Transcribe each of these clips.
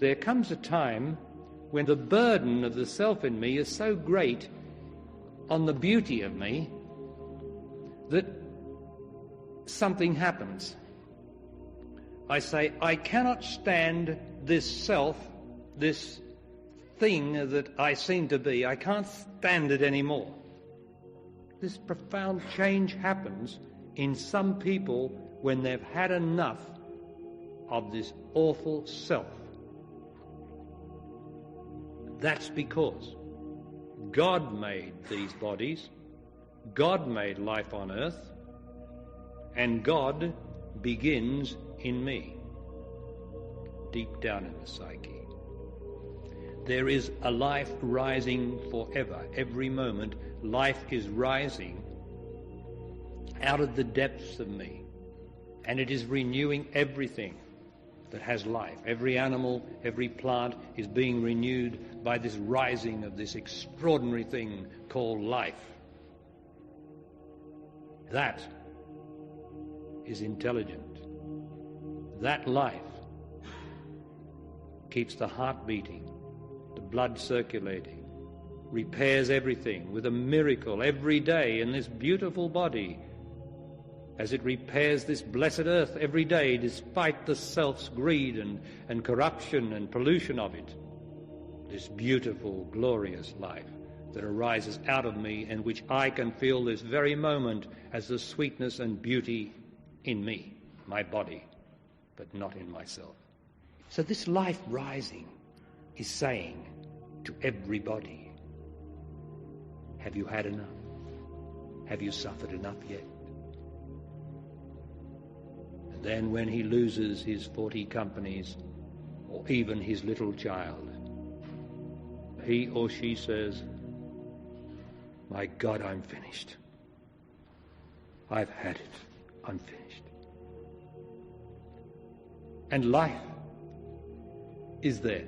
there comes a time when the burden of the self in me is so great on the beauty of me that something happens. I say, I cannot stand this self, this thing that I seem to be. I can't stand it anymore. This profound change happens in some people when they've had enough of this awful self. That's because God made these bodies, God made life on earth, and God begins in me, deep down in the psyche. There is a life rising forever. Every moment, life is rising out of the depths of me, and it is renewing everything that has life. Every animal, every plant is being renewed by this rising of this extraordinary thing called life. That is intelligent. That life keeps the heart beating, the blood circulating, repairs everything with a miracle every day in this beautiful body, as it repairs this blessed earth every day, despite the self's greed and corruption and pollution of it. This beautiful, glorious life that arises out of me and which I can feel this very moment as the sweetness and beauty in me, my body, but not in myself. So this life rising is saying to everybody, have you had enough? Have you suffered enough yet? And then when he loses his 40 companies, or even his little child, he or she says, my God, I'm finished. I've had it. I'm finished. And life is there.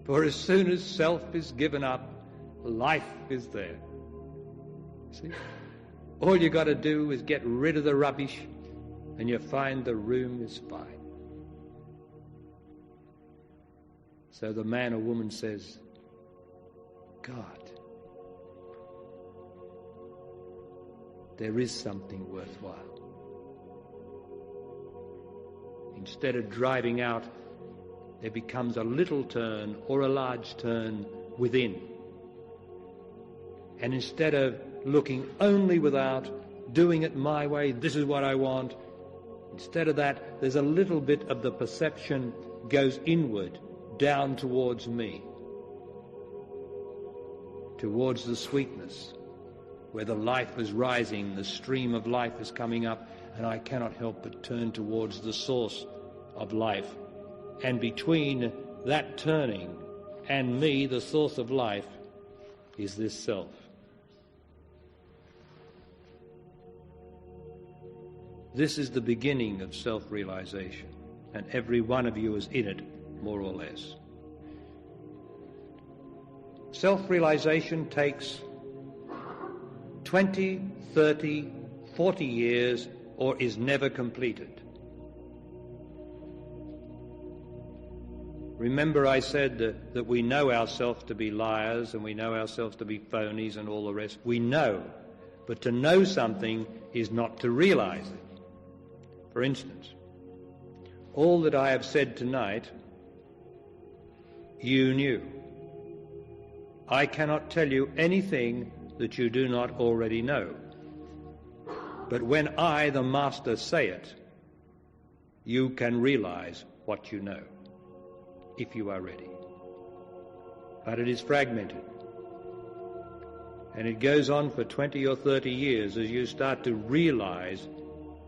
For as soon as self is given up, life is there. See? All you got to do is get rid of the rubbish and you find the room is fine. So the man or woman says, God, there is something worthwhile. Instead of driving out, there becomes a little turn or a large turn within. And instead of looking only without, doing it my way, this is what I want, instead of that, there's a little bit of the perception goes inward, down towards me, towards the sweetness, where the life is rising, the stream of life is coming up, and I cannot help but turn towards the source of life. And between that turning and me, the source of life, is this self. This is the beginning of self-realization, and every one of you is in it, more or less. Self-realization takes 20, 30, 40 years, or is never completed. Remember I said that we know ourselves to be liars and we know ourselves to be phonies and all the rest. We know, but to know something is not to realize it. For instance, all that I have said tonight, you knew. I cannot tell you anything that you do not already know. But when I, the Master, say it, you can realize what you know, if you are ready. But it is fragmented. And it goes on for 20 or 30 years as you start to realize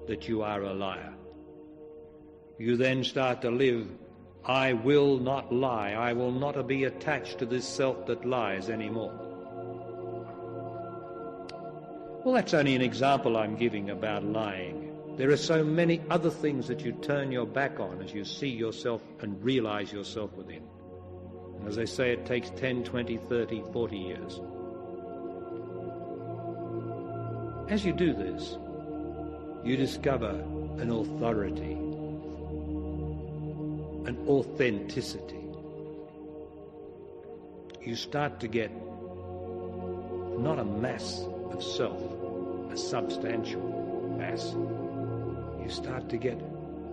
that you are a liar. You then start to live, I will not lie. I will not be attached to this self that lies anymore. Well, that's only an example I'm giving about lying. There are so many other things that you turn your back on as you see yourself and realize yourself within. And as I say, it takes 10, 20, 30, 40 years. As you do this, you discover an authority, an authenticity. you start to get not a mass of self, a substantial mass. You start to get,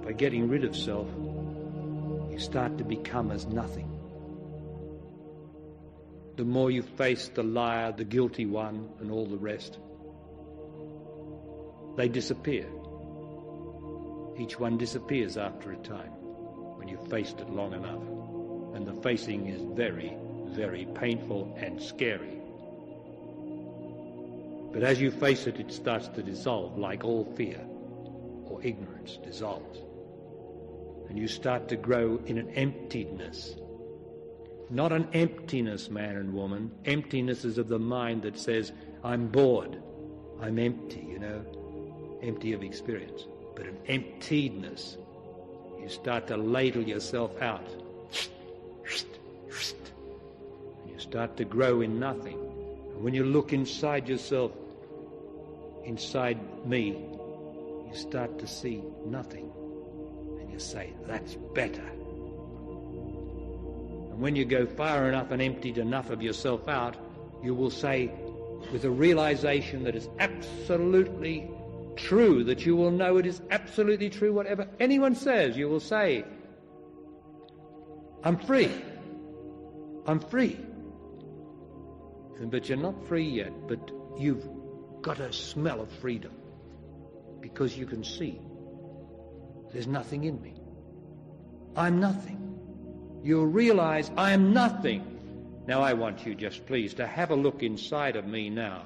by getting rid of self, you start to become as nothing. The more you face the liar, the guilty one, and all the rest, they disappear. Each one disappears after a time when you've faced it long enough. And the facing is very, very painful and scary. But as you face it, it starts to dissolve like all fear or ignorance dissolves. And you start to grow in an emptiness. Not an emptiness, man and woman. Emptiness is of the mind that says, I'm bored, I'm empty, empty of experience. But an emptiness, you start to ladle yourself out. And you start to grow in nothing. And when you look inside yourself, inside me, you start to see nothing. And you say, that's better. And when you go far enough and emptied enough of yourself out, you will say, with a realization that is absolutely true, that you will know it is absolutely true, whatever anyone says, you will say, I'm free. I'm free. But you're not free yet, but you've got a smell of freedom because you can see there's nothing in me. I'm nothing. You'll realize I am nothing. Now I want you just please to have a look inside of me now.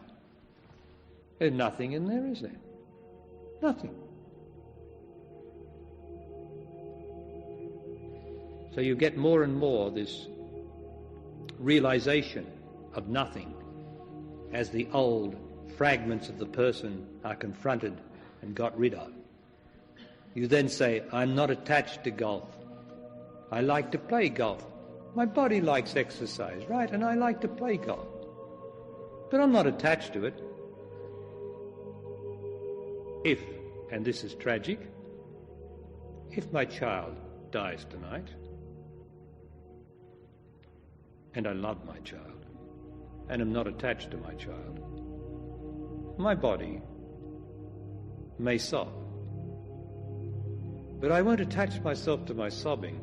There's nothing in there, is there? Nothing. So you get more and more this realization of nothing as the old fragments of the person are confronted and got rid of. You then say, I'm not attached to golf. I like to play golf. My body likes exercise, right? And I like to play golf. But I'm not attached to it. If, and this is tragic, if my child dies tonight, and I love my child, and am not attached to my child, my body may sob. But I won't attach myself to my sobbing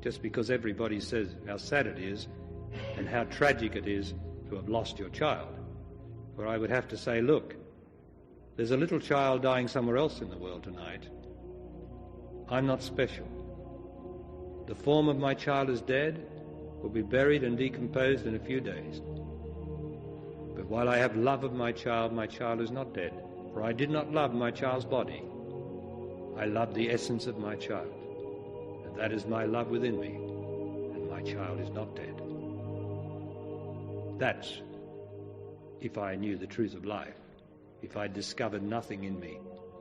just because everybody says how sad it is and how tragic it is to have lost your child. For I would have to say, look, there's a little child dying somewhere else in the world tonight. I'm not special. The form of my child is dead, will be buried and decomposed in a few days. But while I have love of my child is not dead. For I did not love my child's body. I love the essence of my child. And that is my love within me. And my child is not dead. That's if I knew the truth of life. If I discovered nothing in me,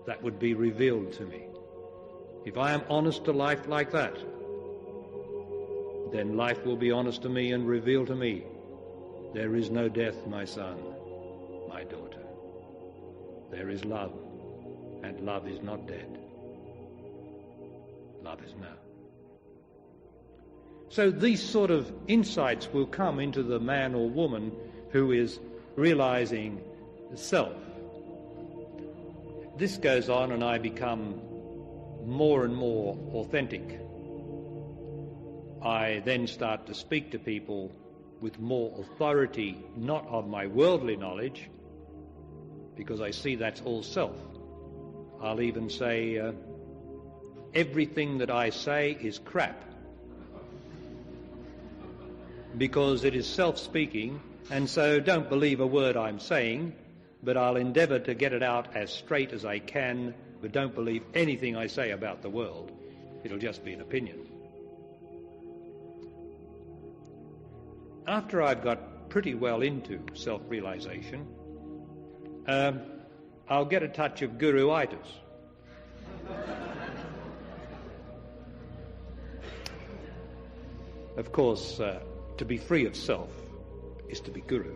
that would be revealed to me. If I am honest to life like that, then life will be honest to me and reveal to me, there is no death, my son, my daughter. There is love, and love is not dead. Love is now. So these sort of insights will come into the man or woman who is realizing the self. This goes on and I become more and more authentic. I then start to speak to people with more authority, not of my worldly knowledge, because I see that's all self. I'll even say, everything that I say is crap, because it is self-speaking, and so don't believe a word I'm saying, but I'll endeavour to get it out as straight as I can, but don't believe anything I say about the world. It'll just be an opinion. After I've got pretty well into self-realization, I'll get a touch of guru-itis. Of course, to be free of self is to be guru.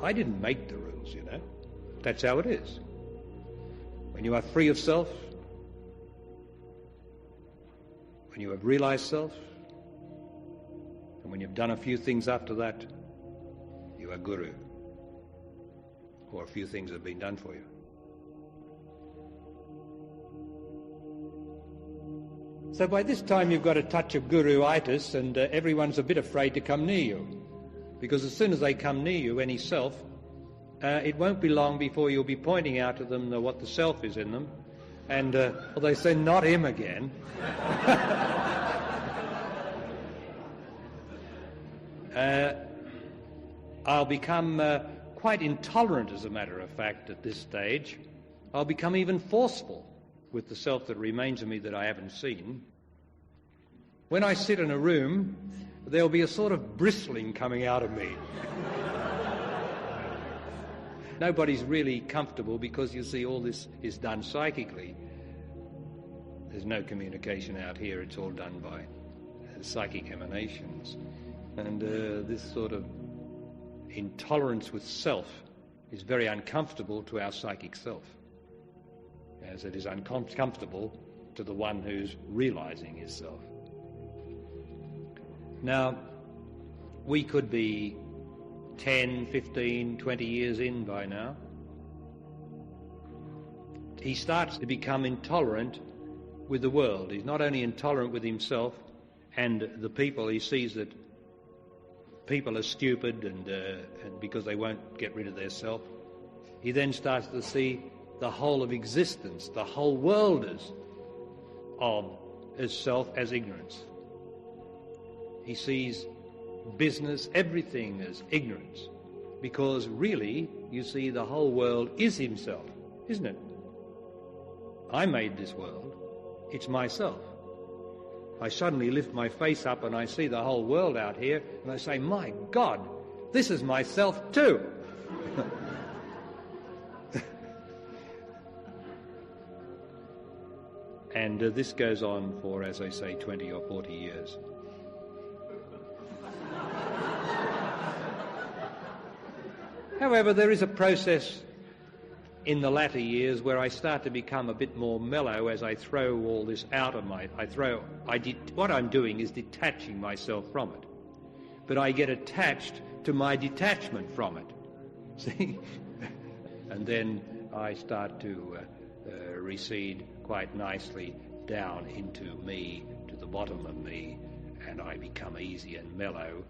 I didn't make the rules, you know. That's how it is. When you are free of self, when you have realized self, And when you've done a few things after that, you are guru. Or a few things have been done for you. So by this time you've got a touch of guru-itis, and everyone's a bit afraid to come near you. Because as soon as they come near you, any self, it won't be long before you'll be pointing out to them what the self is in them. And they say, not him again. I'll become quite intolerant, as a matter of fact, at this stage. I'll become even forceful with the self that remains of me that I haven't seen. When I sit in a room, there'll be a sort of bristling coming out of me. Nobody's really comfortable because, you see, all this is done psychically. There's no communication out here. It's all done by psychic emanations. And this sort of intolerance with self is very uncomfortable to our psychic self, as it is uncomfortable to the one who's realizing his self. Now, we could be 10, 15, 20 years in by now. He starts to become intolerant with the world. He's not only intolerant with himself and the people. He sees that people are stupid and because they won't get rid of their self. He then starts to see the whole of existence, the whole world as self, as ignorance. He sees business, everything as ignorance, because really, you see, the whole world is himself, isn't it? I made this world. It's myself. I suddenly lift my face up and I see the whole world out here, and I say, my God, this is myself too. And this goes on for, as I say, 20 or 40 years. However, there is a process in the latter years where I start to become a bit more mellow as I throw all this out of what I'm doing is detaching myself from it. But I get attached to my detachment from it. See? And then I start to recede quite nicely down into me, to the bottom of me, and I become easy and mellow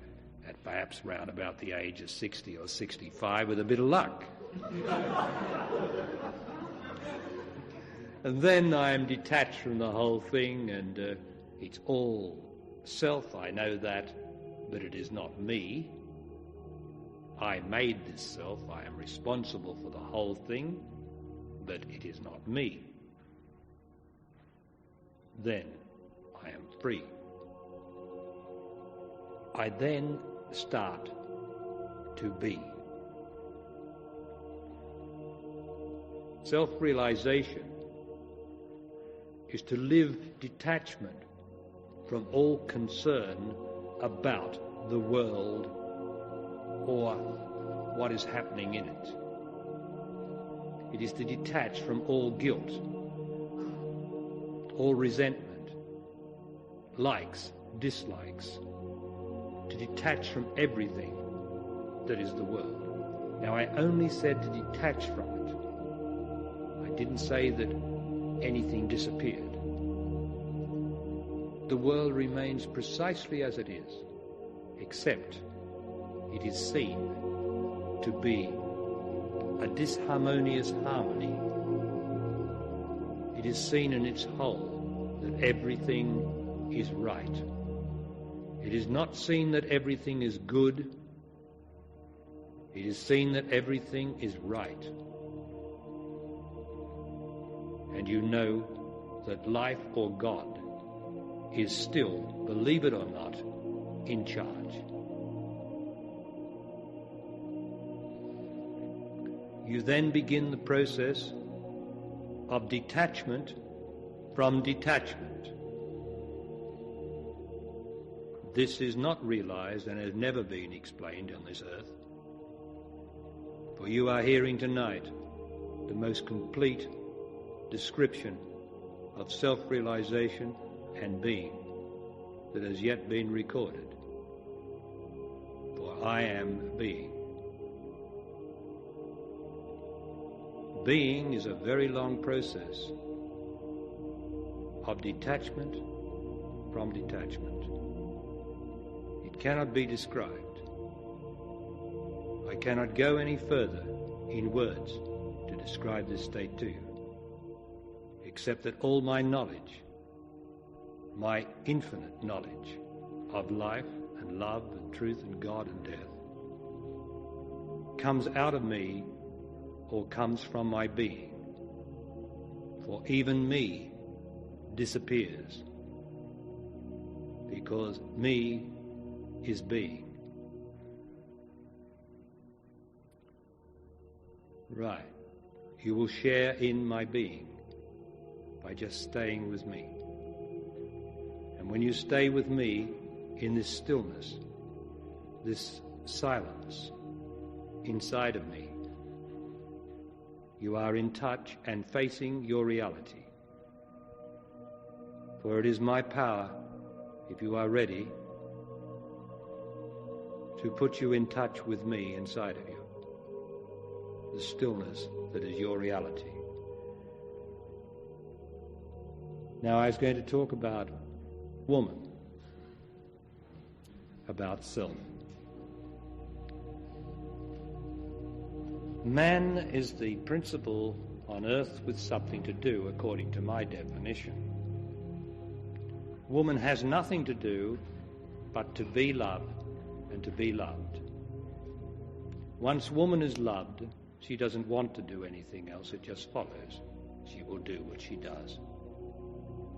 at perhaps round about the age of 60 or 65 with a bit of luck. And then I am detached from the whole thing, and it's all self, I know that, but it is not me. I made this self, I am responsible for the whole thing, but it is not me. Then I am free. I then start to be. Self-realization is to live detachment from all concern about the world or what is happening in it. It is to detach from all guilt, all resentment, likes, dislikes, to detach from everything that is the world. Now, I only said to detach from it. I didn't say that anything disappeared. The world remains precisely as it is, except it is seen to be a disharmonious harmony. It is seen in its whole that everything is right. It is not seen that everything is good. It is seen that everything is right. And you know that life or God is still, believe it or not, in charge. You then begin the process of detachment from detachment. This is not realized and has never been explained on this earth. For you are hearing tonight the most complete description of self-realization and being that has yet been recorded. I am being. Being is a very long process of detachment from detachment. It cannot be described. I cannot go any further in words to describe this state to you, except that all my knowledge, my infinite knowledge of life and love and truth and God and death, comes out of me or comes from my being. For even me disappears, because me is being. Right. You will share in my being by just staying with me. And when you stay with me in this stillness, this silence inside of me, you are in touch and facing your reality. For it is my power, if you are ready, to put you in touch with me inside of you. The stillness that is your reality. Now I was going to talk about woman, about self. Man is the principle on earth with something to do, according to my definition. Woman has nothing to do but to be loved and to be loved. Once woman is loved, she doesn't want to do anything else, it just follows. She will do what she does.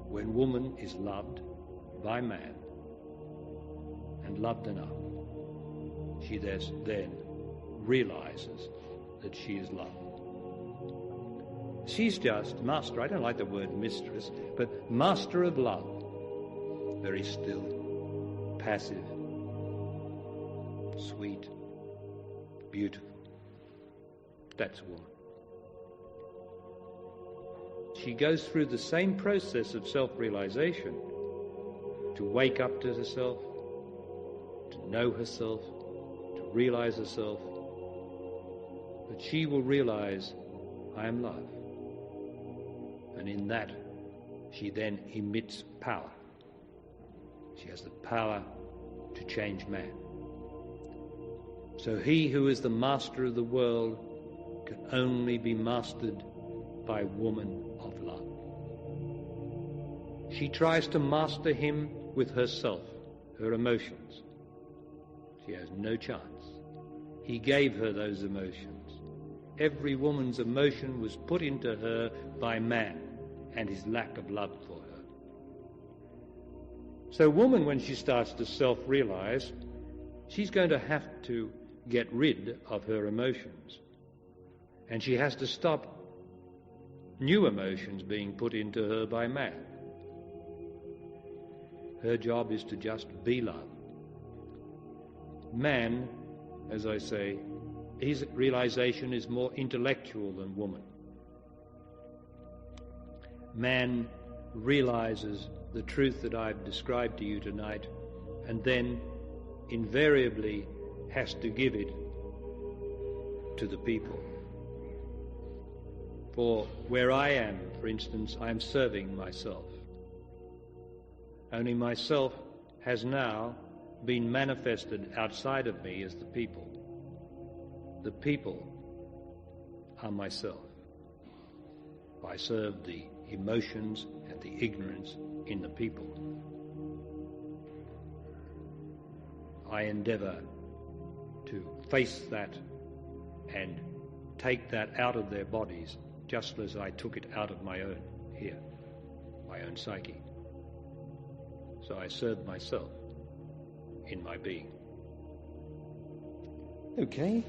When woman is loved by man and loved enough, she then realizes that she is loved. She's just master, I don't like the word mistress, but master of love. Very still, passive, sweet, beautiful. That's woman. She goes through the same process of self-realization to wake up to herself, to know herself, to realize herself. But she will realize, I am love. And in that, she then emits power. She has the power to change man. So he who is the master of the world can only be mastered by woman of love. She tries to master him with herself, her emotions. She has no chance. He gave her those emotions. Every woman's emotion was put into her by man and his lack of love for her. So woman, when she starts to self-realize, she's going to have to get rid of her emotions. And she has to stop new emotions being put into her by man. Her job is to just be love. Man, as I say, his realization is more intellectual than woman. Man realizes the truth that I've described to you tonight, and then invariably has to give it to the people. For where I am, for instance, I am serving myself. Only myself has now been manifested outside of me as the people. The people are myself. I serve the emotions and the ignorance in the people. I endeavor to face that and take that out of their bodies, just as I took it out of my own here, my own psyche. So I serve myself in my being. Okay.